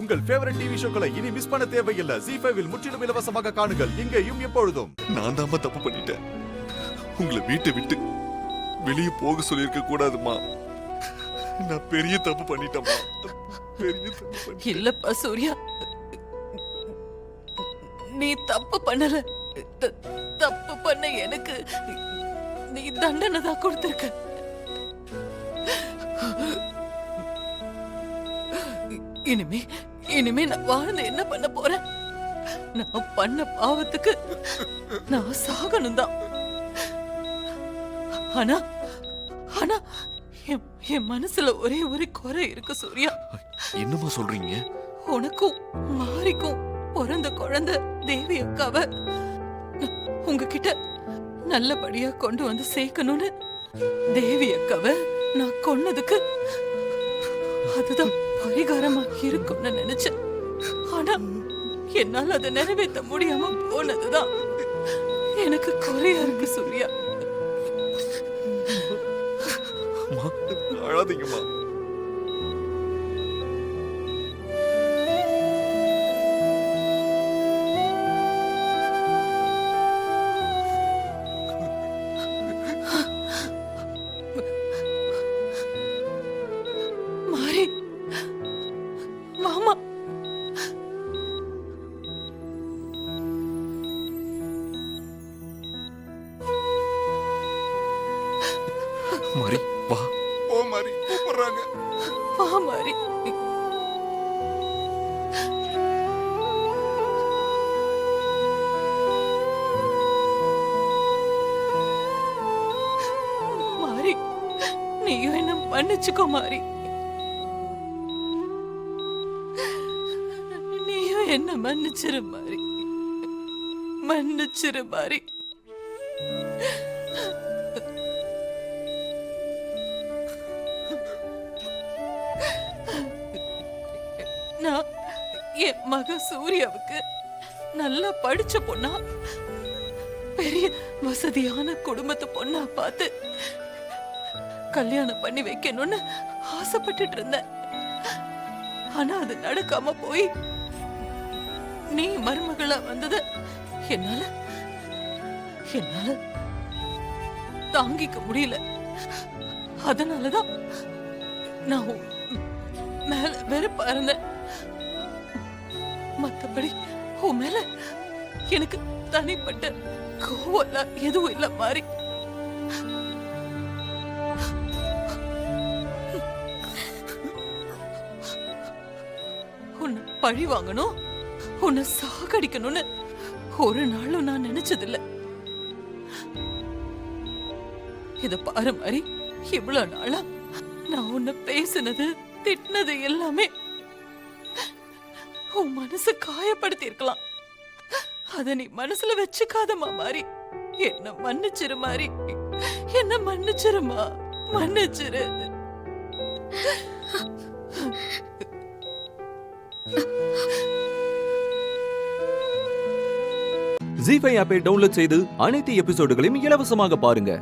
உங்கள் favourite TV ஷோக்களை இனி miss பண்ண தேவையில்லை. ZEE5 இல் முற்றிலும் இலவசமாக காணுங்கள். இங்கேயும் எப்பொழுதும். நான் தாம்மா தப்பு பண்ணிட்டேன். உங்களை வீட்டை விட்டு வெளியே போக சொல்லியிருக்க கூடாதுமா. நான் பெரிய தப்பு பண்ணிட்டேம்மா. பெரிய தப்பு பண்ணிட்டேன். இல்லப்பா சூர்யா, நீ தப்பு பண்ணல. தப்பு பண்ண எனக்கு நீ தண்டனை தான் கொடுத்திருக்க. இனிமே நான் வாழ்ந்து என்ன பண்ண போறேன்? நான் பண்ண பாவத்துக்கு நான் சாகணும் தான். ஆனா ஆனா என் மனசுல ஒரே ஒரு குறை இருக்கு சூர்யா. என்னம்மா சொல்றீங்க? உனக்கும் மாரிக்கும் பிறந்த குழந்தை தேவி அக்காவ உங்ககிட்ட நல்லபடியா கொண்டு வந்து சேர்க்கணும்னு தேவி அக்காவ நான் கொன்னதுக்கு அதுதான் பரிகாரமா இருக்கும்னு நினைச்சேன். ஆனா என்னால அதை நிறைவேற்ற முடியாம போனதுதான் எனக்கு குறையா இருக்கு சூர்யா. அழாதீங்கம்மா. மாரி மாமா, மாரி வா. ஓ மாரி கூப்பிடுறாங்க. வா மாரி. மாரி, நீயும் என்ன மன்னிச்சுக்கோ மாரி. நீயும் என்ன மன்னிச்சிரு மாரி. மன்னிச்சிரு மாரி. நான் என் மக சூர்யாவுக்கு நல்லா படிச்ச பொண்ணா, பெரிய வசதியான குடும்பத்து பொண்ணா பார்த்து கல்யாணம் பண்ணி வைக்கணும்னு ஆசைப்பட்டுட்டு இருந்தேன். ஆனா அது நடக்காம போய் நீ மருமகளா வந்தது என்னால தாங்கிக்க முடியல. அதனாலதான் நான் மேல வெறுப்பா இருந்தேன். மத்தபடி உன் மேல எனக்கு தனிப்பட்ட கோவம் எதுவும் இல்ல மாறி. உன்னை பழி வாங்கணும், உன்னை சாகடிக்கணும்னு ஒரு நாளும் நான் நினைச்சதில்ல. இத பாரு மாதிரி இவ்வளவு நாளா நான் உன்னை பேசினது திட்டினது எல்லாமே உன் மனசு காயப்படுத்தி இருக்கலாம். அத நீ மனசுல வச்சுக்காதமா மாறி. என்ன மன்னிச்சிரு மாறி, என்ன மன்னிச்சிருமா, மன்னிச்சிரு. ZEE5 ஆப்பை டவுன்லோட் செய்து அனைத்து எபிசோடுகளையும் இலவசமாக பாருங்க.